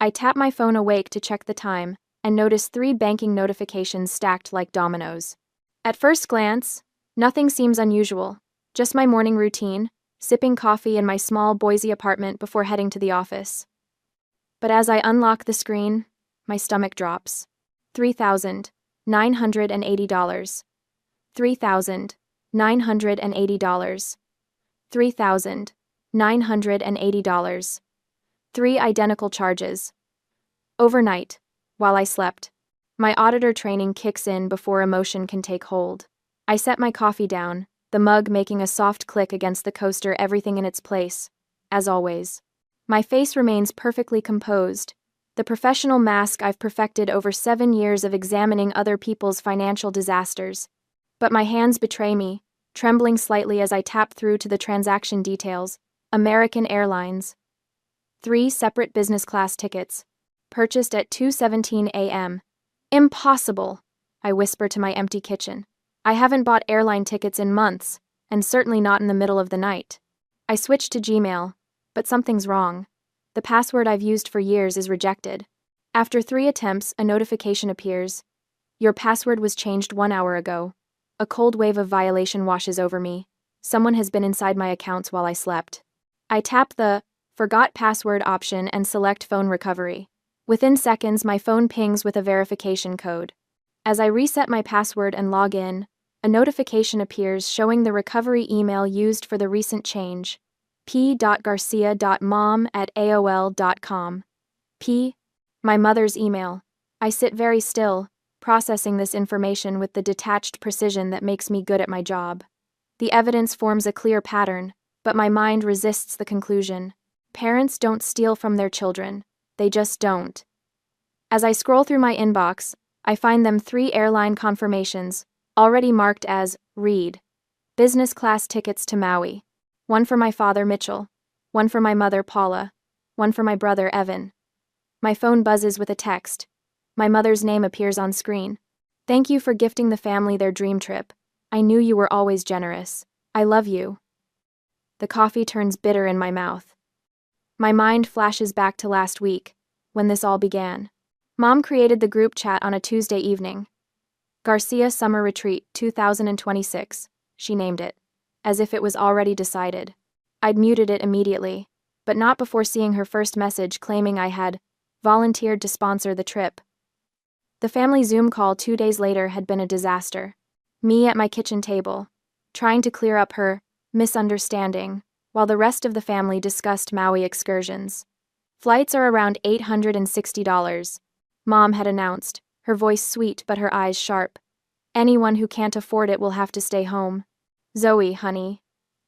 I tap my phone awake to check the time and notice 3 banking notifications stacked like dominoes. At first glance, nothing seems unusual, just my morning routine, sipping coffee in my small Boise apartment before heading to the office. But as I unlock the screen, my stomach drops. $3,980. $3,980. $3,980. 3 identical charges. Overnight, while I slept, my auditor training kicks in before emotion can take hold. I set my coffee down, the mug making a soft click against the coaster, everything in its place, as always. My face remains perfectly composed, the professional mask I've perfected over 7 years of examining other people's financial disasters. But my hands betray me, trembling slightly as I tap through to the transaction details. American Airlines. 3 separate business class tickets, purchased at 2:17 a.m. Impossible, I whisper to my empty kitchen. I haven't bought airline tickets in months, and certainly not in the middle of the night. I switch to Gmail, but something's wrong. The password I've used for years is rejected. After 3 attempts, a notification appears. Your password was changed 1 hour ago. A cold wave of violation washes over me. Someone has been inside my accounts while I slept. I tap the Forgot Password option and select Phone Recovery. Within seconds, my phone pings with a verification code. As I reset my password and log in, a notification appears showing the recovery email used for the recent change. p.garcia.mom@aol.com. P. My mother's email. I sit very still, processing this information with the detached precision that makes me good at my job. The evidence forms a clear pattern, but my mind resists the conclusion. Parents don't steal from their children. They just don't. As I scroll through my inbox, I find them 3 airline confirmations, already marked as read. Business class tickets to Maui. 1 for my father, Mitchell. 1 for my mother, Paula. 1 for my brother, Evan. My phone buzzes with a text. My mother's name appears on screen. Thank you for gifting the family their dream trip. I knew you were always generous. I love you. The coffee turns bitter in my mouth. My mind flashes back to last week, when this all began. Mom created the group chat on a Tuesday evening. Garcia Summer Retreat 2026, she named it, as if it was already decided. I'd muted it immediately, but not before seeing her first message claiming I had volunteered to sponsor the trip. The family Zoom call 2 days later had been a disaster. Me at my kitchen table, trying to clear up her misunderstanding, while the rest of the family discussed Maui excursions. Flights are around $860, Mom had announced, her voice sweet but her eyes sharp. Anyone who can't afford it will have to stay home. Zoe, honey,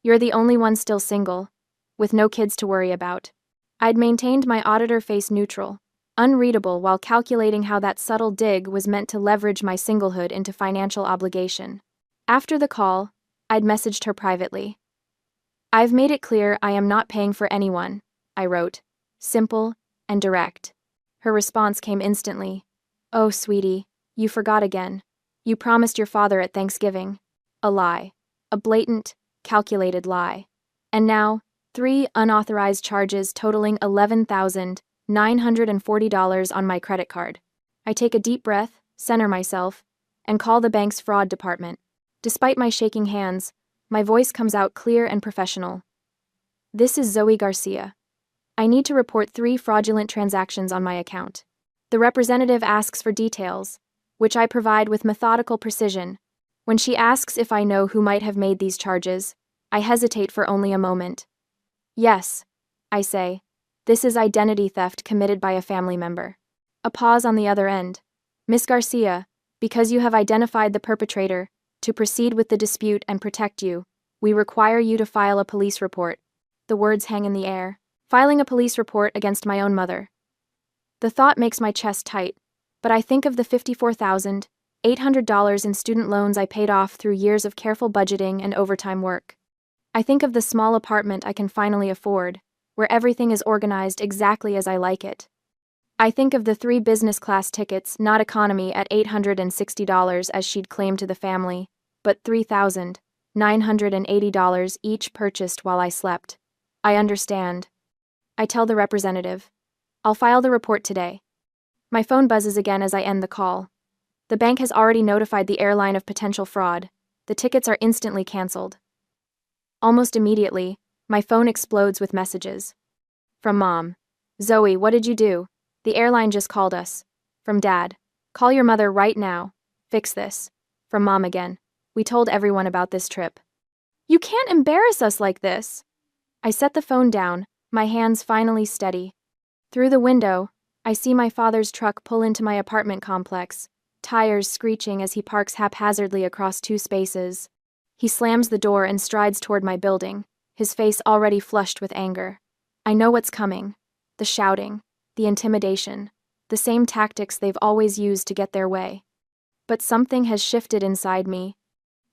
you're the only one still single, with no kids to worry about. I'd maintained my auditor face neutral, unreadable while calculating how that subtle dig was meant to leverage my singlehood into financial obligation. After the call, I'd messaged her privately. I've made it clear I am not paying for anyone, I wrote, simple and direct. Her response came instantly. Oh, sweetie, you forgot again. You promised your father at Thanksgiving. A lie. A blatant, calculated lie. And now, 3 unauthorized charges totaling $11,940 on my credit card. I take a deep breath, center myself, and call the bank's fraud department. Despite my shaking hands, my voice comes out clear and professional. This is Zoe Garcia. I need to report 3 fraudulent transactions on my account. The representative asks for details, which I provide with methodical precision. When she asks if I know who might have made these charges, I hesitate for only a moment. Yes, I say. This is identity theft committed by a family member. A pause on the other end. Miss Garcia, because you have identified the perpetrator, to proceed with the dispute and protect you, we require you to file a police report. The words hang in the air. Filing a police report against my own mother. The thought makes my chest tight, but I think of the $54,800 in student loans I paid off through years of careful budgeting and overtime work. I think of the small apartment I can finally afford, where everything is organized exactly as I like it. I think of the 3 business class tickets, not economy, at $860 as she'd claimed to the family, but $3,980 each purchased while I slept. I understand. I tell the representative. I'll file the report today. My phone buzzes again as I end the call. The bank has already notified the airline of potential fraud. The tickets are instantly canceled. Almost immediately, my phone explodes with messages. From Mom. Zoe, what did you do? The airline just called us. From Dad. Call your mother right now. Fix this. From Mom again. We told everyone about this trip. You can't embarrass us like this. I set the phone down, my hands finally steady. Through the window, I see my father's truck pull into my apartment complex, tires screeching as he parks haphazardly across two spaces. He slams the door and strides toward my building, his face already flushed with anger. I know what's coming. The shouting, the intimidation, the same tactics they've always used to get their way. But something has shifted inside me.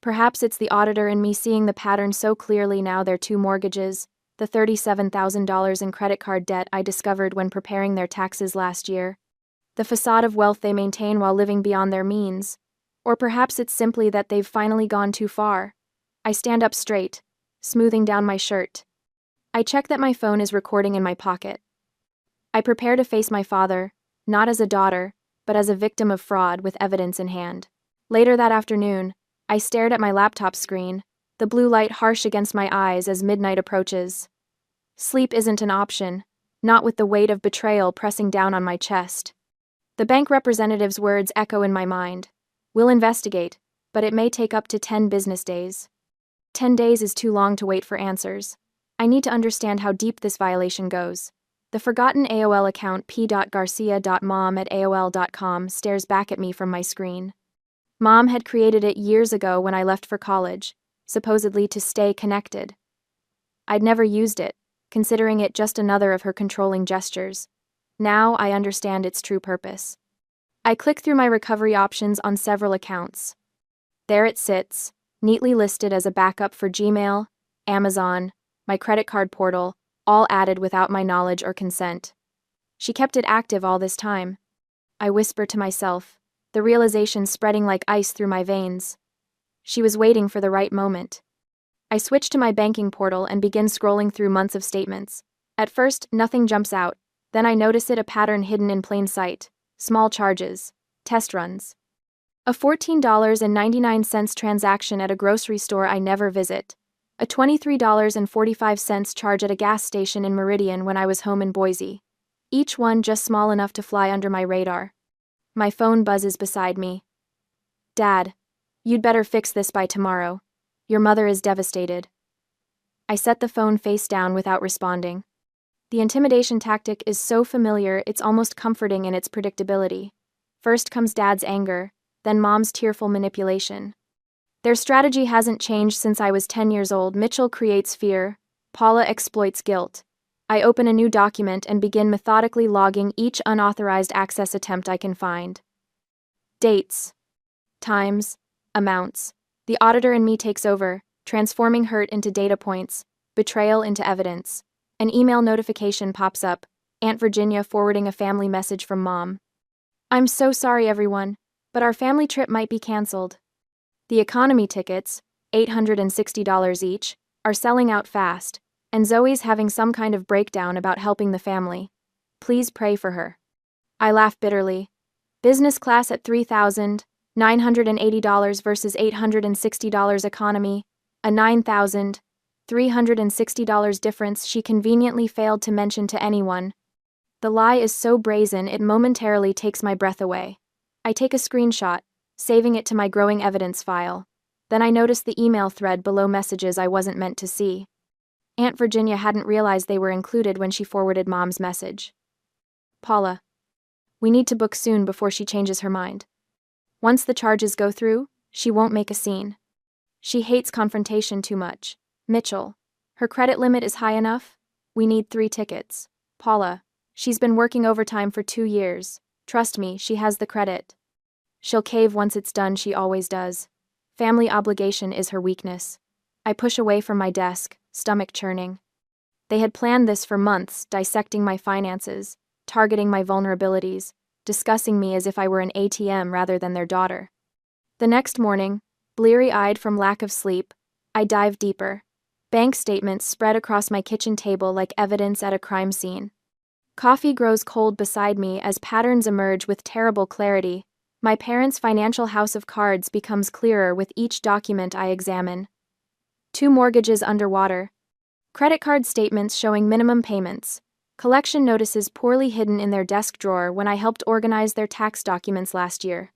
Perhaps it's the auditor in me seeing the pattern so clearly now. Their two mortgages, the $37,000 in credit card debt I discovered when preparing their taxes last year, the facade of wealth they maintain while living beyond their means. Or perhaps it's simply that they've finally gone too far. I stand up straight, smoothing down my shirt. I check that my phone is recording in my pocket. I prepare to face my father, not as a daughter, but as a victim of fraud with evidence in hand. Later that afternoon, I stared at my laptop screen, the blue light harsh against my eyes as midnight approaches. Sleep isn't an option, not with the weight of betrayal pressing down on my chest. The bank representative's words echo in my mind. We'll investigate, but it may take up to 10 business days. 10 days is too long to wait for answers. I need to understand how deep this violation goes. The forgotten AOL account p.garcia.mom@aol.com stares back at me from my screen. Mom had created it years ago when I left for college, supposedly to stay connected. I'd never used it, considering it just another of her controlling gestures. Now I understand its true purpose. I click through my recovery options on several accounts. There it sits, neatly listed as a backup for Gmail, Amazon, my credit card portal, all added without my knowledge or consent. She kept it active all this time. I whisper to myself, the realization spreading like ice through my veins. She was waiting for the right moment. I switch to my banking portal and begin scrolling through months of statements. At first, nothing jumps out. Then I notice a pattern hidden in plain sight. Small charges. Test runs. A $14.99 transaction at a grocery store I never visit. A $23.45 charge at a gas station in Meridian when I was home in Boise. Each one just small enough to fly under my radar. My phone buzzes beside me. Dad, you'd better fix this by tomorrow. Your mother is devastated. I set the phone face down without responding. The intimidation tactic is so familiar it's almost comforting in its predictability. First comes Dad's anger, then Mom's tearful manipulation. Their strategy hasn't changed since I was 10 years old. Mitchell creates fear, Paula exploits guilt. I open a new document and begin methodically logging each unauthorized access attempt I can find. Dates, times, amounts. The auditor in me takes over, transforming hurt into data points, betrayal into evidence. An email notification pops up, Aunt Virginia forwarding a family message from Mom. I'm so sorry, everyone, but our family trip might be canceled. The economy tickets, $860 each, are selling out fast, and Zoe's having some kind of breakdown about helping the family. Please pray for her. I laugh bitterly. Business class at $3,980 versus $860 economy, a $9,360 difference she conveniently failed to mention to anyone. The lie is so brazen it momentarily takes my breath away. I take a screenshot, saving it to my growing evidence file. Then I notice the email thread below messages I wasn't meant to see. Aunt Virginia hadn't realized they were included when she forwarded Mom's message. Paula. We need to book soon before she changes her mind. Once the charges go through, she won't make a scene. She hates confrontation too much. Mitchell. Her credit limit is high enough? We need 3 tickets. Paula. She's been working overtime for 2 years. Trust me, she has the credit. She'll cave once it's done, she always does. Family obligation is her weakness. I push away from my desk, stomach churning. They had planned this for months, dissecting my finances, targeting my vulnerabilities, discussing me as if I were an ATM rather than their daughter. The next morning, bleary-eyed from lack of sleep, I dive deeper. Bank statements spread across my kitchen table like evidence at a crime scene. Coffee grows cold beside me as patterns emerge with terrible clarity. My parents' financial house of cards becomes clearer with each document I examine. 2 mortgages underwater. Credit card statements showing minimum payments. Collection notices poorly hidden in their desk drawer when I helped organize their tax documents last year.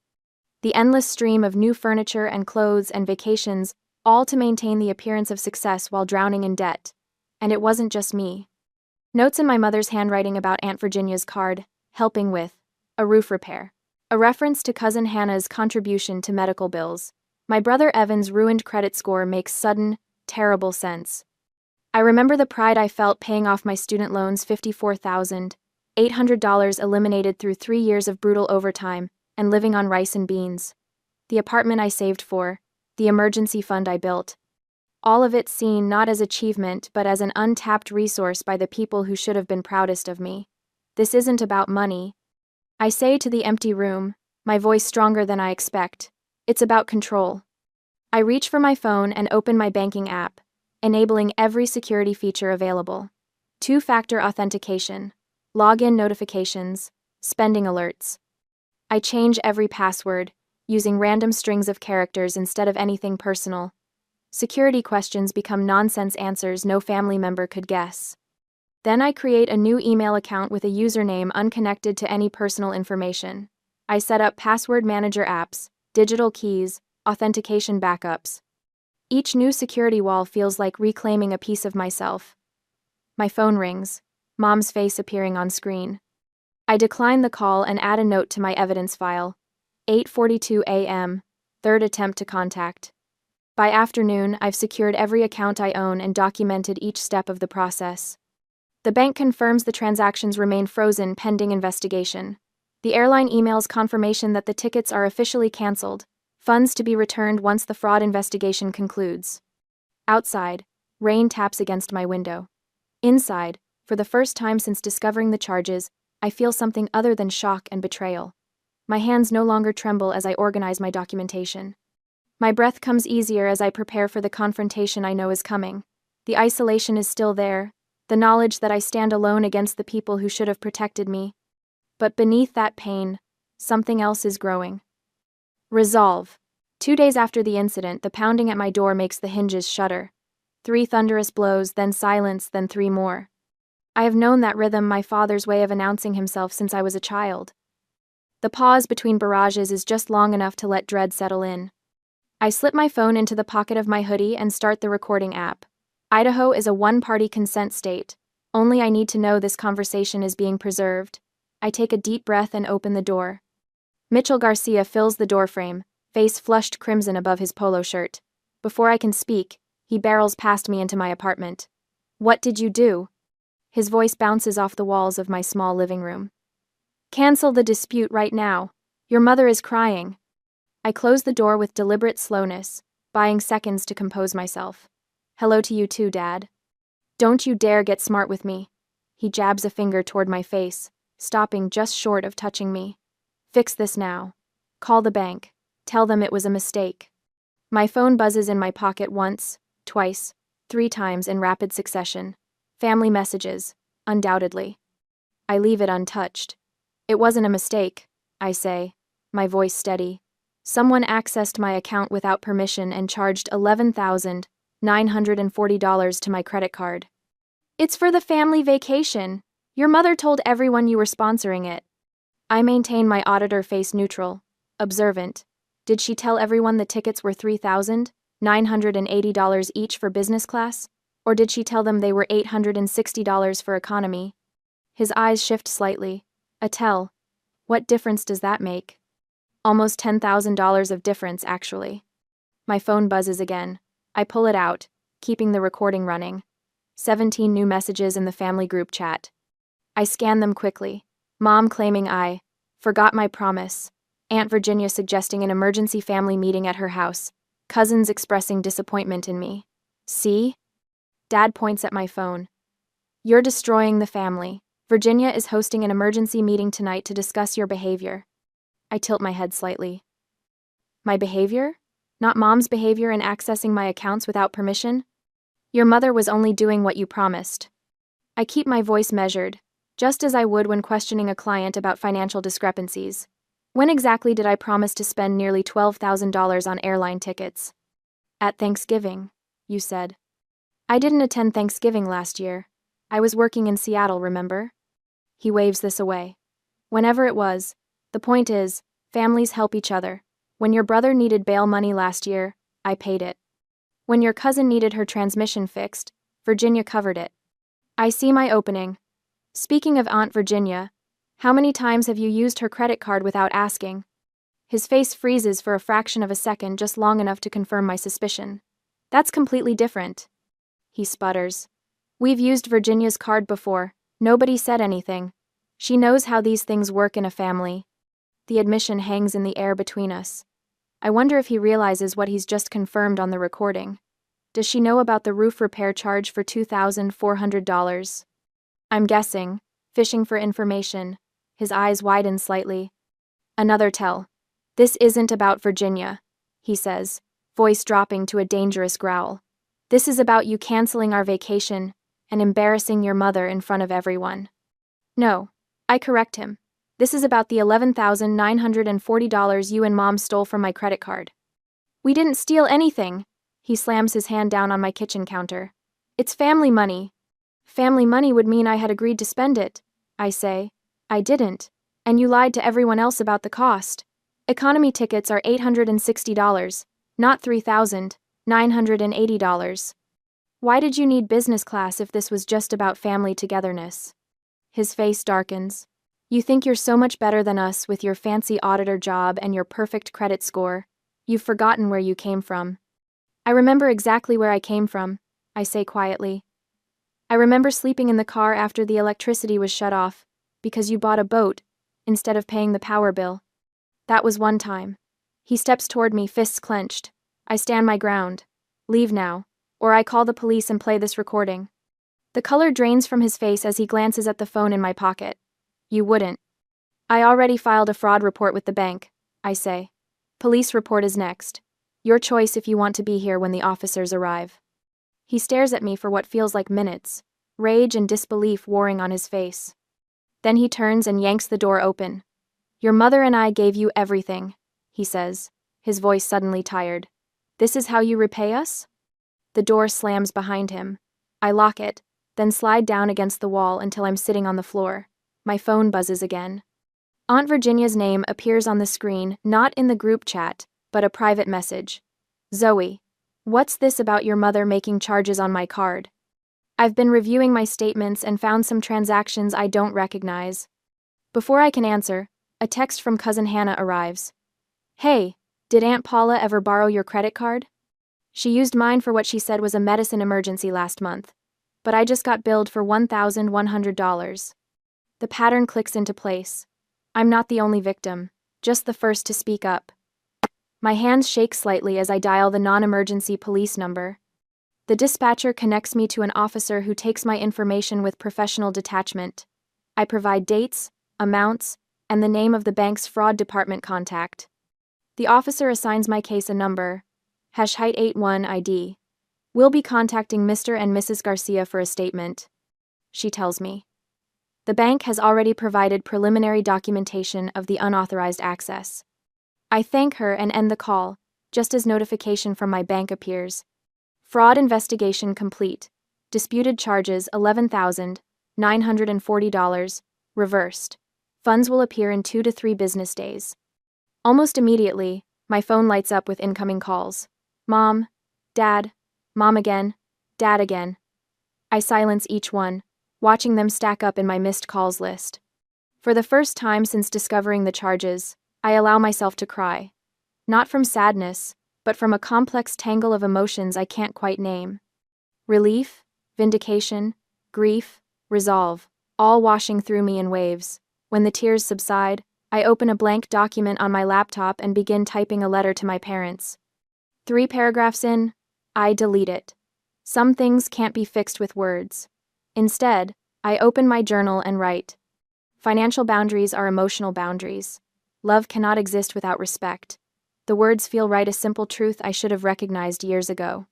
The endless stream of new furniture and clothes and vacations, all to maintain the appearance of success while drowning in debt. And it wasn't just me. Notes in my mother's handwriting about Aunt Virginia's card, helping with a roof repair. A reference to cousin Hannah's contribution to medical bills. My brother Evan's ruined credit score makes sudden, terrible sense. I remember the pride I felt paying off my student loans, $54,800 eliminated through 3 years of brutal overtime, and living on rice and beans. The apartment I saved for, the emergency fund I built. All of it seen not as achievement but as an untapped resource by the people who should have been proudest of me. This isn't about money, I say to the empty room, my voice stronger than I expect. It's about control. I reach for my phone and open my banking app, enabling every security feature available. 2-factor authentication, login notifications, spending alerts. I change every password, using random strings of characters instead of anything personal. Security questions become nonsense answers no family member could guess. Then I create a new email account with a username unconnected to any personal information. I set up password manager apps, digital keys, authentication backups. Each new security wall feels like reclaiming a piece of myself. My phone rings, Mom's face appearing on screen. I decline the call and add a note to my evidence file. 8:42 a.m., third attempt to contact. By afternoon, I've secured every account I own and documented each step of the process. The bank confirms the transactions remain frozen pending investigation. The airline emails confirmation that the tickets are officially canceled, funds to be returned once the fraud investigation concludes. Outside, rain taps against my window. Inside, for the first time since discovering the charges, I feel something other than shock and betrayal. My hands no longer tremble as I organize my documentation. My breath comes easier as I prepare for the confrontation I know is coming. The isolation is still there, the knowledge that I stand alone against the people who should have protected me. But beneath that pain, something else is growing. Resolve. 2 days after the incident, the pounding at my door makes the hinges shudder. 3 thunderous blows, then silence, then 3 more. I have known that rhythm, my father's way of announcing himself, since I was a child. The pause between barrages is just long enough to let dread settle in. I slip my phone into the pocket of my hoodie and start the recording app. Idaho is a one-party consent state. Only I need to know this conversation is being preserved. I take a deep breath and open the door. Mitchell Garcia fills the doorframe, face flushed crimson above his polo shirt. Before I can speak, he barrels past me into my apartment. "What did you do?" His voice bounces off the walls of my small living room. "Cancel the dispute right now. Your mother is crying." I close the door with deliberate slowness, buying seconds to compose myself. "Hello to you too, Dad. Don't you dare get smart with me." He jabs a finger toward my face, stopping just short of touching me. "Fix this now. Call the bank. Tell them it was a mistake." My phone buzzes in my pocket once, twice, 3 times in rapid succession. Family messages, undoubtedly. I leave it untouched. "It wasn't a mistake," I say, my voice steady. "Someone accessed my account without permission and charged $11,940 to my credit card. It's for the family vacation. Your mother told everyone you were sponsoring it." I maintain my auditor face neutral, observant. Did she tell everyone the tickets were $3,980 each for business class? Or did she tell them they were $860 for economy? His eyes shift slightly. A tell. What difference does that make? Almost $10,000 of difference, actually. My phone buzzes again. I pull it out, keeping the recording running. 17 new messages in the family group chat. I scan them quickly. Mom claiming I forgot my promise. Aunt Virginia suggesting an emergency family meeting at her house. Cousins expressing disappointment in me. See? Dad points at my phone. "You're destroying the family. Virginia is hosting an emergency meeting tonight to discuss your behavior." I tilt my head slightly. My behavior? Not Mom's behavior in accessing my accounts without permission? Your mother was only doing what you promised. I keep my voice measured, just as I would when questioning a client about financial discrepancies. When exactly did I promise to spend nearly $12,000 on airline tickets? At Thanksgiving, you said. I didn't attend Thanksgiving last year. I was working in Seattle, remember? He waves this away. Whenever it was. The point is, families help each other. When your brother needed bail money last year, I paid it. When your cousin needed her transmission fixed, Virginia covered it. I see my opening. Speaking of Aunt Virginia, how many times have you used her credit card without asking? His face freezes for a fraction of a second, just long enough to confirm my suspicion. That's completely different. He sputters. We've used Virginia's card before. Nobody said anything. She knows how these things work in a family. The admission hangs in the air between us. I wonder if he realizes what he's just confirmed on the recording. Does she know about the roof repair charge for $2,400? I'm guessing, fishing for information. His eyes widen slightly. Another tell. This isn't about Virginia, he says, voice dropping to a dangerous growl. This is about you canceling our vacation and embarrassing your mother in front of everyone. No, I correct him. This is about the $11,940 you and Mom stole from my credit card. We didn't steal anything. He slams his hand down on my kitchen counter. It's family money. Family money would mean I had agreed to spend it, I say. I didn't, and you lied to everyone else about the cost. Economy tickets are $860, not $3,980. Why did you need business class if this was just about family togetherness? His face darkens. You think you're so much better than us with your fancy auditor job and your perfect credit score. You've forgotten where you came from. I remember exactly where I came from, I say quietly. I remember sleeping in the car after the electricity was shut off, because you bought a boat, instead of paying the power bill. That was one time. He steps toward me, fists clenched. I stand my ground. Leave now, or I call the police and play this recording. The color drains from his face as he glances at the phone in my pocket. You wouldn't. I already filed a fraud report with the bank, I say. Police report is next. Your choice if you want to be here when the officers arrive. He stares at me for what feels like minutes, rage and disbelief warring on his face. Then he turns and yanks the door open. Your mother and I gave you everything, he says, his voice suddenly tired. This is how you repay us? The door slams behind him. I lock it, then slide down against the wall until I'm sitting on the floor. My phone buzzes again. Aunt Virginia's name appears on the screen, not in the group chat, but a private message. Zoe, what's this about your mother making charges on my card? I've been reviewing my statements and found some transactions I don't recognize. Before I can answer, a text from Cousin Hannah arrives. Hey, did Aunt Paula ever borrow your credit card? She used mine for what she said was a medicine emergency last month, but I just got billed for $1,100. The pattern clicks into place. I'm not the only victim, just the first to speak up. My hands shake slightly as I dial the non-emergency police number. The dispatcher connects me to an officer who takes my information with professional detachment. I provide dates, amounts, and the name of the bank's fraud department contact. The officer assigns my case a number, #81 ID. We'll be contacting Mr. and Mrs. Garcia for a statement. She tells me. The bank has already provided preliminary documentation of the unauthorized access. I thank her and end the call, just as notification from my bank appears. Fraud investigation complete. Disputed charges $11,940, reversed. Funds will appear in 2 to 3 business days. Almost immediately, my phone lights up with incoming calls. Mom, Dad, Mom again, Dad again. I silence each one, watching them stack up in my missed calls list. For the first time since discovering the charges, I allow myself to cry. Not from sadness, but from a complex tangle of emotions I can't quite name. Relief, vindication, grief, resolve, all washing through me in waves. When the tears subside, I open a blank document on my laptop and begin typing a letter to my parents. 3 paragraphs in, I delete it. Some things can't be fixed with words. Instead, I open my journal and write. Financial boundaries are emotional boundaries. Love cannot exist without respect. The words feel right, a simple truth I should have recognized years ago.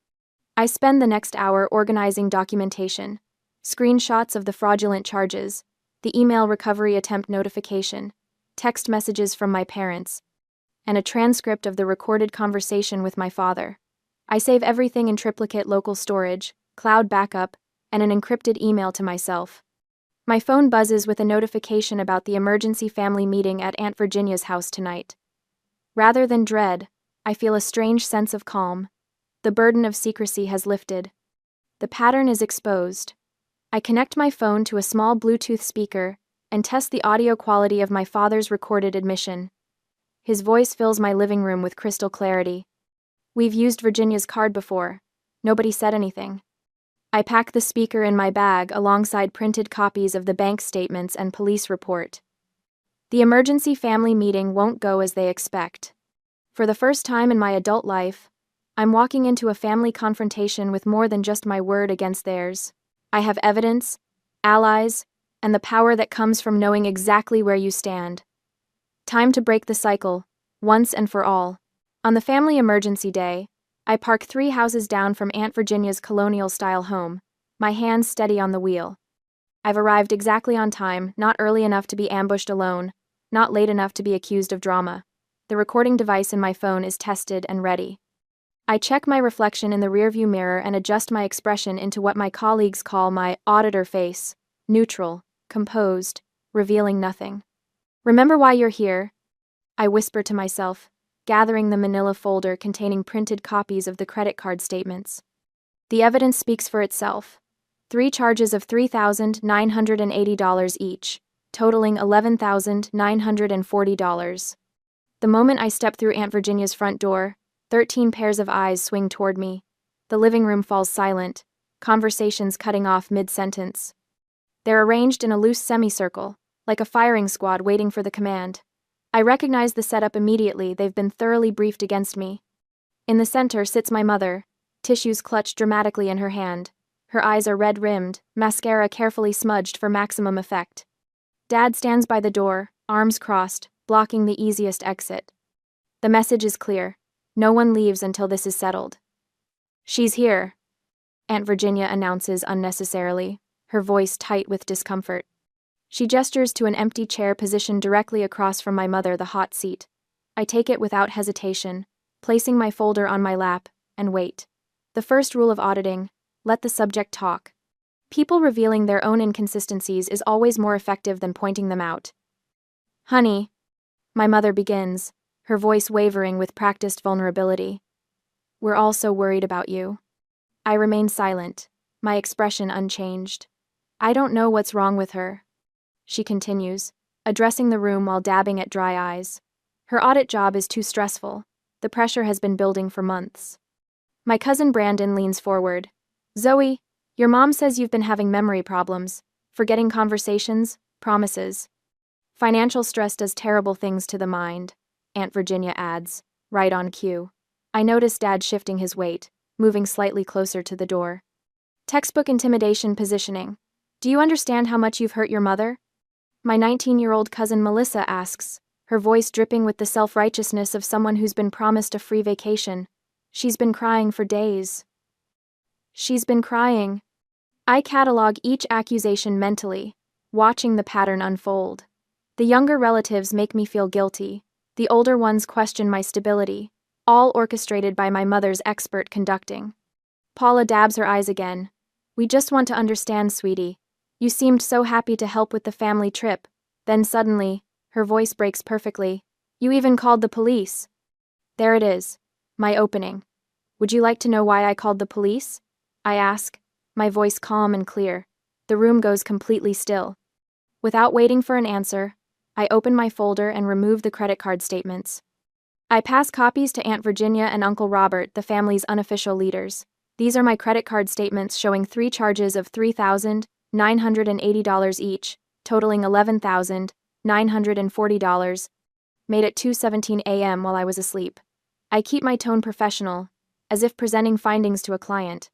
I spend the next hour organizing documentation, screenshots of the fraudulent charges, the email recovery attempt notification, text messages from my parents, and a transcript of the recorded conversation with my father. I save everything in triplicate local storage, cloud backup, and an encrypted email to myself. My phone buzzes with a notification about the emergency family meeting at Aunt Virginia's house tonight. Rather than dread, I feel a strange sense of calm. The burden of secrecy has lifted. The pattern is exposed. I connect my phone to a small Bluetooth speaker and test the audio quality of my father's recorded admission. His voice fills my living room with crystal clarity. We've used Virginia's card before. Nobody said anything. I pack the speaker in my bag alongside printed copies of the bank statements and police report. The emergency family meeting won't go as they expect. For the first time in my adult life, I'm walking into a family confrontation with more than just my word against theirs. I have evidence, allies, and the power that comes from knowing exactly where you stand. Time to break the cycle, once and for all. On the family emergency day, I park 3 houses down from Aunt Virginia's colonial-style home, my hands steady on the wheel. I've arrived exactly on time, not early enough to be ambushed alone, not late enough to be accused of drama. The recording device in my phone is tested and ready. I check my reflection in the rearview mirror and adjust my expression into what my colleagues call my auditor face, neutral, composed, revealing nothing. Remember why you're here? I whisper to myself, gathering the manila folder containing printed copies of the credit card statements. The evidence speaks for itself. 3 charges of $3,980 each, totaling $11,940. The moment I step through Aunt Virginia's front door, 13 pairs of eyes swing toward me. The living room falls silent, conversations cutting off mid-sentence. They're arranged in a loose semicircle, like a firing squad waiting for the command. I recognize the setup immediately. They've been thoroughly briefed against me. In the center sits my mother, tissues clutched dramatically in her hand. Her eyes are red-rimmed, mascara carefully smudged for maximum effect. Dad stands by the door, arms crossed, blocking the easiest exit. The message is clear. No one leaves until this is settled. She's here, Aunt Virginia announces unnecessarily, her voice tight with discomfort. She gestures to an empty chair positioned directly across from my mother, the hot seat. I take it without hesitation, placing my folder on my lap, and wait. The first rule of auditing: let the subject talk. People revealing their own inconsistencies is always more effective than pointing them out. Honey, my mother begins, her voice wavering with practiced vulnerability. We're all so worried about you. I remain silent, my expression unchanged. I don't know what's wrong with her, she continues, addressing the room while dabbing at dry eyes. Her audit job is too stressful. The pressure has been building for months. My cousin Brandon leans forward. Zoe, your mom says you've been having memory problems, forgetting conversations, promises. Financial stress does terrible things to the mind, Aunt Virginia adds, right on cue. I notice Dad shifting his weight, moving slightly closer to the door. Textbook intimidation positioning. Do you understand how much you've hurt your mother? My 19-year-old cousin Melissa asks, her voice dripping with the self-righteousness of someone who's been promised a free vacation. She's been crying for days. She's been crying. I catalog each accusation mentally, watching the pattern unfold. The younger relatives make me feel guilty. The older ones question my stability, all orchestrated by my mother's expert conducting. Paula dabs her eyes again. We just want to understand, sweetie. You seemed so happy to help with the family trip. Then suddenly, her voice breaks perfectly. You even called the police. There it is, my opening. Would you like to know why I called the police? I ask, my voice calm and clear. The room goes completely still. Without waiting for an answer, I open my folder and remove the credit card statements. I pass copies to Aunt Virginia and Uncle Robert, the family's unofficial leaders. These are my credit card statements showing 3 charges of $3,980 each, totaling $11,940, made at 2:17 a.m. while I was asleep. I keep my tone professional, as if presenting findings to a client.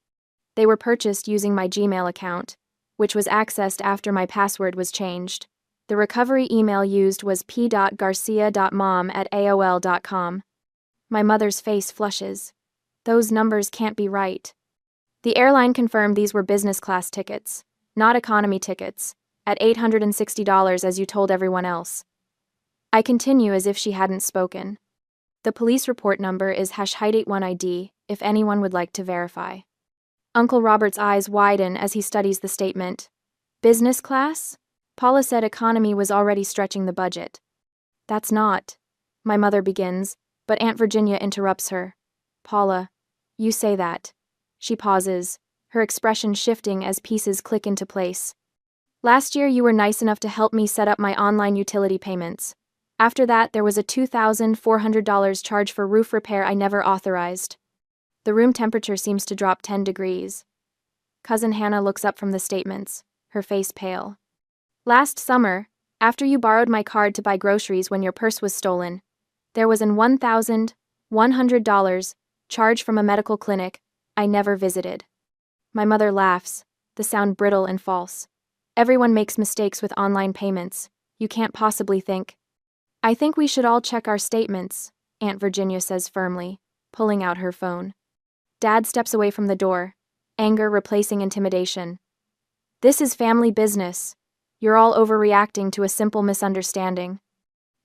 They were purchased using my Gmail account, which was accessed after my password was changed. The recovery email used was p.garcia.mom@aol.com. My mother's face flushes. Those numbers can't be right. The airline confirmed these were business class tickets, not economy tickets, at $860 as you told everyone else. I continue as if she hadn't spoken. The police report number is #81ID, if anyone would like to verify. Uncle Robert's eyes widen as he studies the statement. Business class? Paula said economy was already stretching the budget. That's not. My mother begins, but Aunt Virginia interrupts her. Paula, you say that. She pauses, her expression shifting as pieces click into place. Last year you were nice enough to help me set up my online utility payments. After that, there was a $2,400 charge for roof repair I never authorized. The room temperature seems to drop 10 degrees. Cousin Hannah looks up from the statements, her face pale. Last summer, after you borrowed my card to buy groceries when your purse was stolen, there was an $1,100 charge from a medical clinic I never visited. My mother laughs, the sound brittle and false. Everyone makes mistakes with online payments. You can't possibly think. I think we should all check our statements, Aunt Virginia says firmly, pulling out her phone. Dad steps away from the door, anger replacing intimidation. This is family business. You're all overreacting to a simple misunderstanding.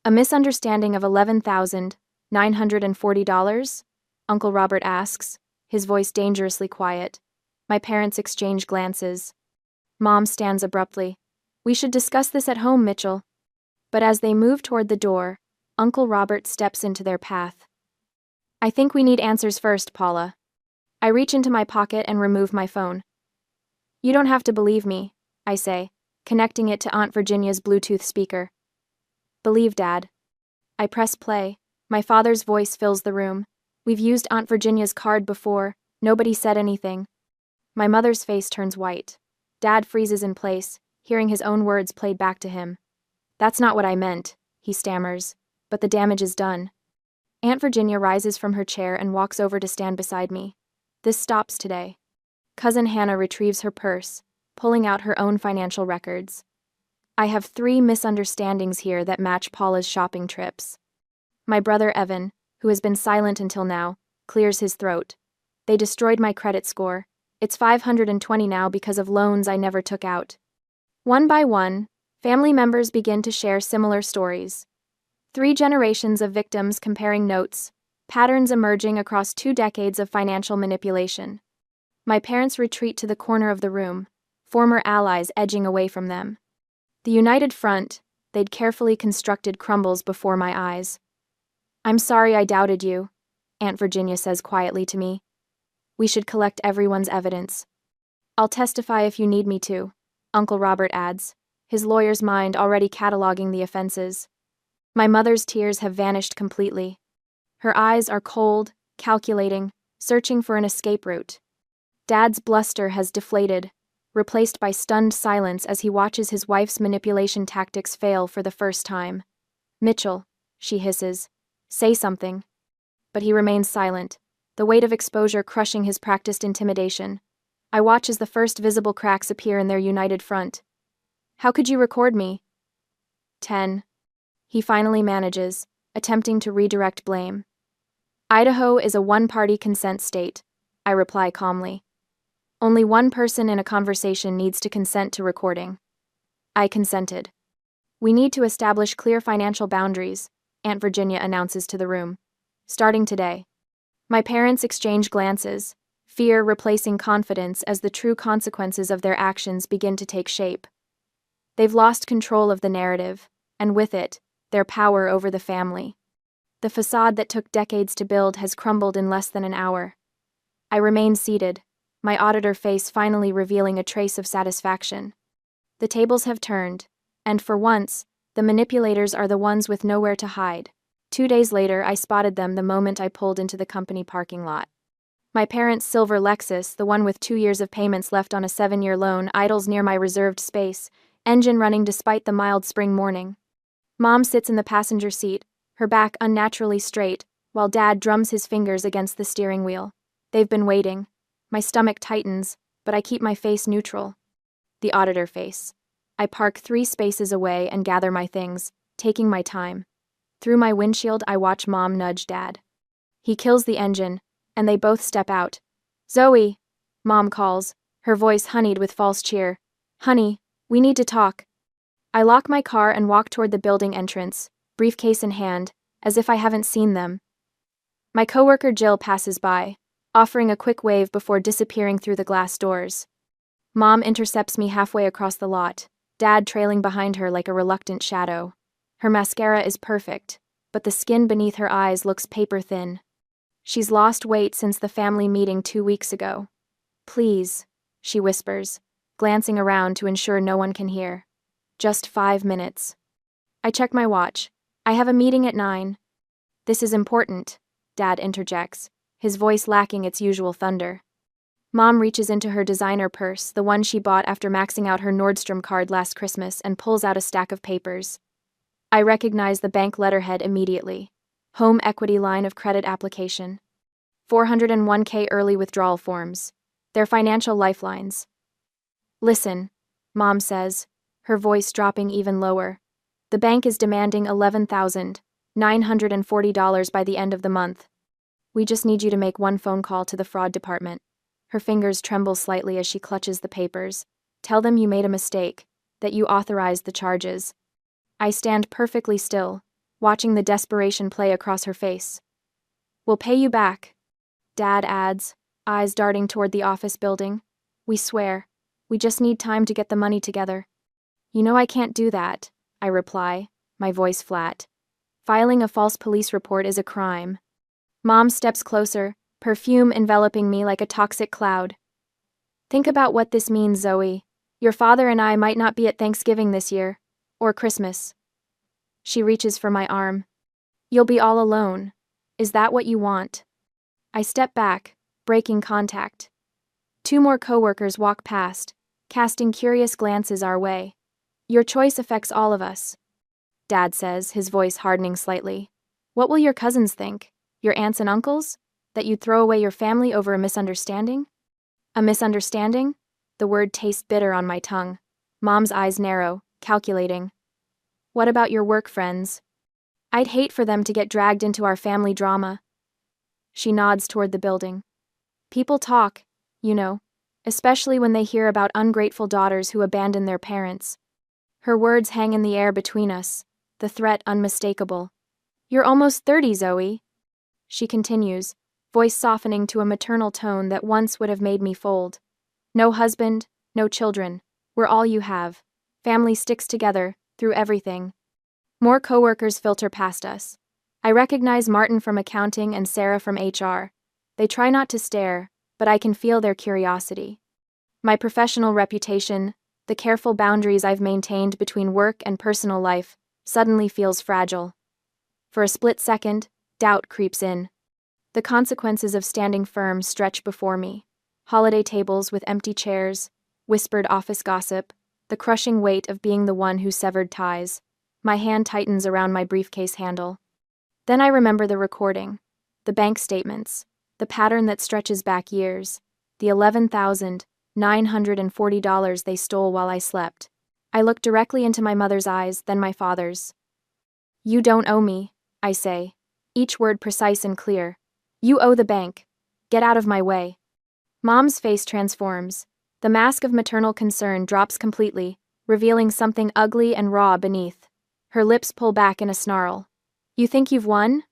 A misunderstanding of $11,940? Uncle Robert asks, his voice dangerously quiet. My parents exchange glances. Mom stands abruptly. We should discuss this at home, Mitchell. But as they move toward the door, Uncle Robert steps into their path. I think we need answers first, Paula. I reach into my pocket and remove my phone. You don't have to believe me, I say, connecting it to Aunt Virginia's Bluetooth speaker. Believe, Dad. I press play. My father's voice fills the room. We've used Aunt Virginia's card before. Nobody said anything. My mother's face turns white. Dad freezes in place, hearing his own words played back to him. That's not what I meant, he stammers, but the damage is done. Aunt Virginia rises from her chair and walks over to stand beside me. This stops today. Cousin Hannah retrieves her purse, pulling out her own financial records. I have 3 misunderstandings here that match Paula's shopping trips. My brother Evan, who has been silent until now, clears his throat. They destroyed my credit score. It's 520 now because of loans I never took out. One by one, family members begin to share similar stories. 3 generations of victims comparing notes, patterns emerging across 2 decades of financial manipulation. My parents retreat to the corner of the room, former allies edging away from them. The united front, they'd carefully constructed, crumbles before my eyes. I'm sorry I doubted you, Aunt Virginia says quietly to me. We should collect everyone's evidence. I'll testify if you need me to, Uncle Robert adds, his lawyer's mind already cataloging the offenses. My mother's tears have vanished completely. Her eyes are cold, calculating, searching for an escape route. Dad's bluster has deflated, replaced by stunned silence as he watches his wife's manipulation tactics fail for the first time. Mitchell, she hisses, say something. But he remains silent, the weight of exposure crushing his practiced intimidation. I watch as the first visible cracks appear in their united front. How could you record me? 10. He finally manages, attempting to redirect blame. Idaho is a one-party consent state, I reply calmly. Only one person in a conversation needs to consent to recording. I consented. We need to establish clear financial boundaries, Aunt Virginia announces to the room. Starting today. My parents exchange glances, fear replacing confidence as the true consequences of their actions begin to take shape. They've lost control of the narrative, and with it, their power over the family. The facade that took decades to build has crumbled in less than an hour. I remain seated, my auditor face finally revealing a trace of satisfaction. The tables have turned, and for once, the manipulators are the ones with nowhere to hide. 2 days later, I spotted them the moment I pulled into the company parking lot. My parents' silver Lexus, the one with 2 years of payments left on a 7-year loan, idles near my reserved space, engine running despite the mild spring morning. Mom sits in the passenger seat, her back unnaturally straight, while Dad drums his fingers against the steering wheel. They've been waiting. My stomach tightens, but I keep my face neutral. The auditor face. I park 3 spaces away and gather my things, taking my time. Through my windshield, I watch Mom nudge Dad. He kills the engine, and they both step out. Zoe, Mom calls, her voice honeyed with false cheer. Honey, we need to talk. I lock my car and walk toward the building entrance, briefcase in hand, as if I haven't seen them. My coworker Jill passes by, offering a quick wave before disappearing through the glass doors. Mom intercepts me halfway across the lot, Dad trailing behind her like a reluctant shadow. Her mascara is perfect, but the skin beneath her eyes looks paper-thin. She's lost weight since the family meeting 2 weeks ago. Please, she whispers, glancing around to ensure no one can hear. Just 5 minutes. I check my watch. I have a meeting at 9. This is important, Dad interjects, his voice lacking its usual thunder. Mom reaches into her designer purse, the one she bought after maxing out her Nordstrom card last Christmas, and pulls out a stack of papers. I recognize the bank letterhead immediately. Home equity line of credit application. 401k early withdrawal forms. They're financial lifelines. Listen, Mom says, her voice dropping even lower. The bank is demanding $11,940 by the end of the month. We just need you to make one phone call to the fraud department. Her fingers tremble slightly as she clutches the papers. Tell them you made a mistake, that you authorized the charges. I stand perfectly still, watching the desperation play across her face. We'll pay you back, Dad adds, eyes darting toward the office building. We swear. We just need time to get the money together. You know I can't do that, I reply, my voice flat. Filing a false police report is a crime. Mom steps closer, perfume enveloping me like a toxic cloud. Think about what this means, Zoe. Your father and I might not be at Thanksgiving this year, or Christmas. She reaches for my arm. You'll be all alone. Is that what you want? I step back, breaking contact. 2 more coworkers walk past, casting curious glances our way. Your choice affects all of us, Dad says, his voice hardening slightly. What will your cousins think? Your aunts and uncles? That you'd throw away your family over a misunderstanding? A misunderstanding? The word tastes bitter on my tongue. Mom's eyes narrow, calculating. What about your work friends? I'd hate for them to get dragged into our family drama. She nods toward the building. People talk, you know, especially when they hear about ungrateful daughters who abandon their parents. Her words hang in the air between us, the threat unmistakable. You're almost 30, Zoe. She continues, voice softening to a maternal tone that once would have made me fold. No husband, no children. We're all you have. Family sticks together, through everything. More coworkers filter past us. I recognize Martin from accounting and Sarah from HR. They try not to stare, but I can feel their curiosity. My professional reputation, the careful boundaries I've maintained between work and personal life, suddenly feels fragile. For a split second, doubt creeps in. The consequences of standing firm stretch before me. Holiday tables with empty chairs, whispered office gossip, the crushing weight of being the one who severed ties. My hand tightens around my briefcase handle. Then I remember the recording, the bank statements, the pattern that stretches back years, the $11,940 they stole while I slept. I look directly into my mother's eyes, then my father's. You don't owe me, I say, each word precise and clear. You owe the bank. Get out of my way. Mom's face transforms. The mask of maternal concern drops completely, revealing something ugly and raw beneath. Her lips pull back in a snarl. You think you've won?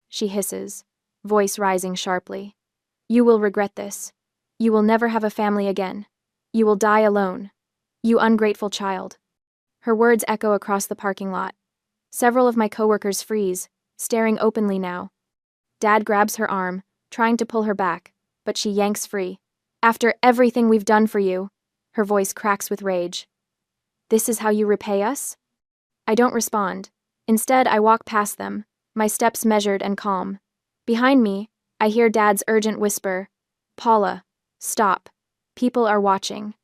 She hisses, voice rising sharply. You will regret this. You will never have a family again. You will die alone. You ungrateful child. Her words echo across the parking lot. Several of my coworkers freeze, staring openly now. Dad grabs her arm, trying to pull her back, but she yanks free. After everything we've done for you, her voice cracks with rage. This is how you repay us? I don't respond. Instead, I walk past them, my steps measured and calm. Behind me, I hear Dad's urgent whisper, Paula, stop. People are watching.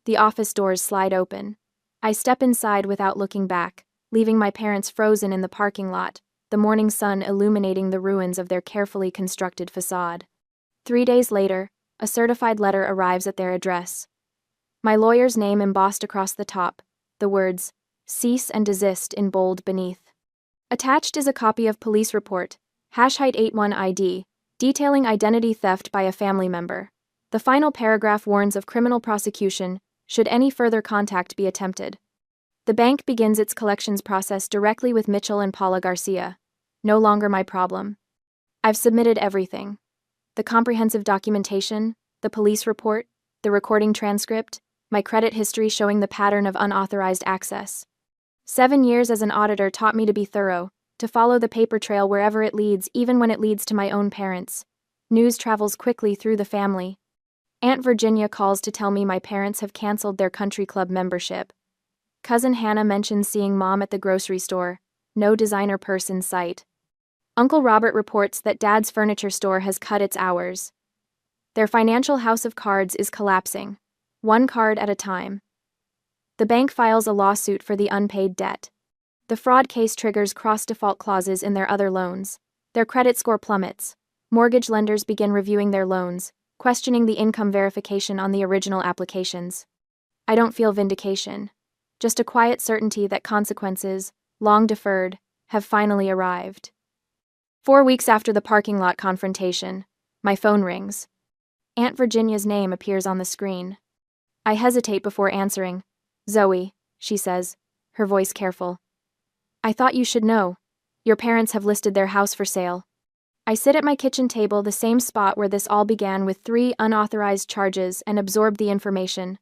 The office doors slide open. I step inside without looking back, leaving my parents frozen in the parking lot, the morning sun illuminating the ruins of their carefully constructed facade. 3 days later, a certified letter arrives at their address. My lawyer's name embossed across the top, the words, Cease and Desist in bold beneath. Attached is a copy of police report, #81ID, detailing identity theft by a family member. The final paragraph warns of criminal prosecution, should any further contact be attempted. The bank begins its collections process directly with Mitchell and Paula Garcia. No longer my problem. I've submitted everything. The comprehensive documentation, the police report, the recording transcript, my credit history showing the pattern of unauthorized access. 7 years as an auditor taught me to be thorough, to follow the paper trail wherever it leads, even when it leads to my own parents. News travels quickly through the family. Aunt Virginia calls to tell me my parents have canceled their country club membership. Cousin Hannah mentions seeing Mom at the grocery store. No designer purse in sight. Uncle Robert reports that Dad's furniture store has cut its hours. Their financial house of cards is collapsing, one card at a time. The bank files a lawsuit for the unpaid debt. The fraud case triggers cross-default clauses in their other loans. Their credit score plummets. Mortgage lenders begin reviewing their loans, questioning the income verification on the original applications. I don't feel vindication. Just a quiet certainty that consequences, long deferred, have finally arrived. 4 weeks after the parking lot confrontation, my phone rings. Aunt Virginia's name appears on the screen. I hesitate before answering. "Zoe," she says, her voice careful. "I thought you should know. Your parents have listed their house for sale." I sit at my kitchen table, the same spot where this all began, with 3 unauthorized charges, and absorb the information.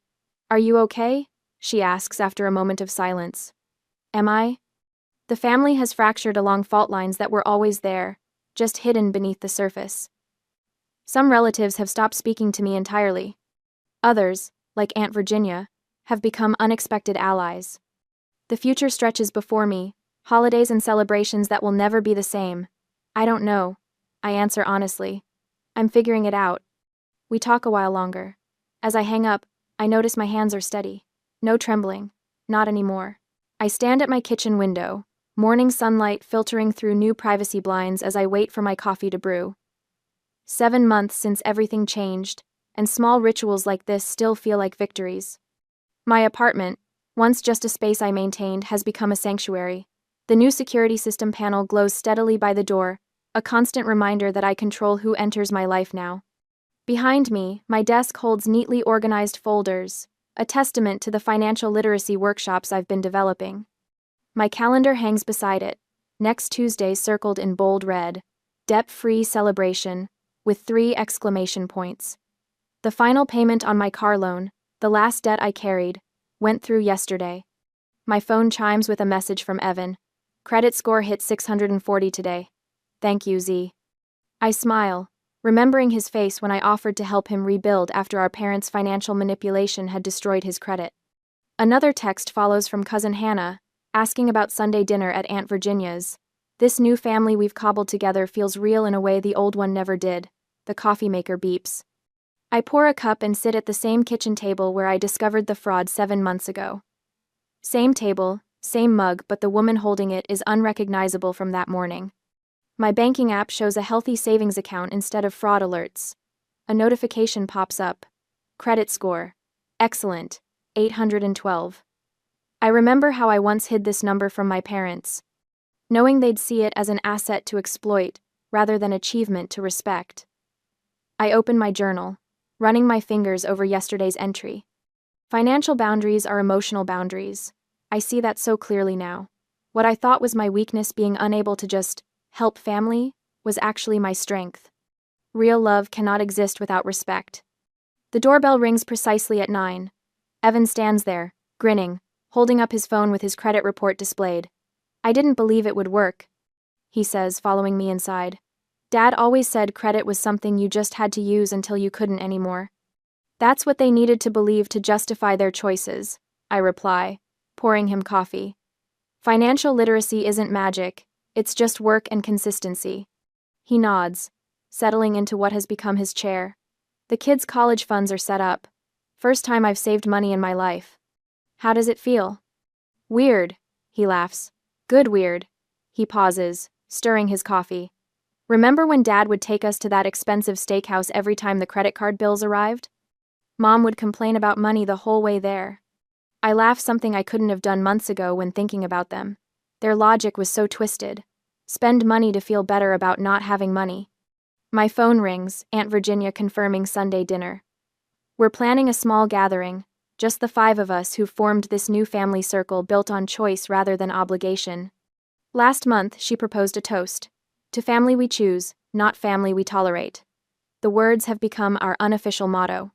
"Are you okay?" she asks after a moment of silence. "Am I?" The family has fractured along fault lines that were always there, just hidden beneath the surface. Some relatives have stopped speaking to me entirely. Others, like Aunt Virginia, have become unexpected allies. The future stretches before me, holidays and celebrations that will never be the same. I don't know, I answer honestly. I'm figuring it out. We talk a while longer. As I hang up, I notice my hands are steady. No trembling. Not anymore. I stand at my kitchen window, morning sunlight filtering through new privacy blinds as I wait for my coffee to brew. 7 months since everything changed, and small rituals like this still feel like victories. My apartment, once just a space I maintained, has become a sanctuary. The new security system panel glows steadily by the door, a constant reminder that I control who enters my life now. Behind me, my desk holds neatly organized folders, a testament to the financial literacy workshops I've been developing. My calendar hangs beside it, next Tuesday circled in bold red, debt-free celebration, with 3 exclamation points. The final payment on my car loan, the last debt I carried, went through yesterday. My phone chimes with a message from Evan. Credit score hit 640 today. Thank you, Z. I smile, remembering his face when I offered to help him rebuild after our parents' financial manipulation had destroyed his credit. Another text follows from Cousin Hannah, asking about Sunday dinner at Aunt Virginia's. This new family we've cobbled together feels real in a way the old one never did. The coffee maker beeps. I pour a cup and sit at the same kitchen table where I discovered the fraud 7 months ago. Same table, same mug, but the woman holding it is unrecognizable from that morning. My banking app shows a healthy savings account instead of fraud alerts. A notification pops up. Credit score. Excellent. 812. I remember how I once hid this number from my parents, knowing they'd see it as an asset to exploit, rather than achievement to respect. I open my journal, running my fingers over yesterday's entry. Financial boundaries are emotional boundaries. I see that so clearly now. What I thought was my weakness, being unable to just help family, was actually my strength. Real love cannot exist without respect. The doorbell rings precisely at 9. Evan stands there, grinning, holding up his phone with his credit report displayed. "I didn't believe it would work," he says, following me inside. "Dad always said credit was something you just had to use until you couldn't anymore." "That's what they needed to believe to justify their choices," I reply, pouring him coffee. "Financial literacy isn't magic, it's just work and consistency." He nods, settling into what has become his chair. "The kids' college funds are set up. First time I've saved money in my life." "How does it feel?" "Weird," he laughs. "Good weird." He pauses, stirring his coffee. "Remember when Dad would take us to that expensive steakhouse every time the credit card bills arrived? Mom would complain about money the whole way there." I laugh, something I couldn't have done months ago when thinking about them. Their logic was so twisted. Spend money to feel better about not having money. My phone rings, Aunt Virginia confirming Sunday dinner. We're planning a small gathering, just the five of us who formed this new family circle built on choice rather than obligation. Last month, she proposed a toast. To family we choose, not family we tolerate. The words have become our unofficial motto.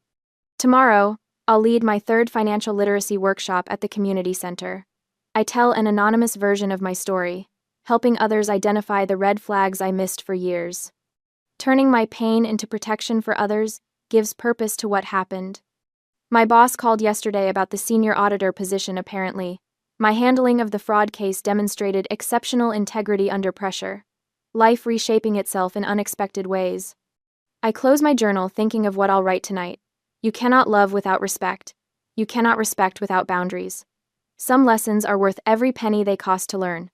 Tomorrow, I'll lead my third financial literacy workshop at the community center. I tell an anonymous version of my story, helping others identify the red flags I missed for years. Turning my pain into protection for others gives purpose to what happened. My boss called yesterday about the senior auditor position apparently. My handling of the fraud case demonstrated exceptional integrity under pressure. Life reshaping itself in unexpected ways. I close my journal thinking of what I'll write tonight. You cannot love without respect. You cannot respect without boundaries. Some lessons are worth every penny they cost to learn.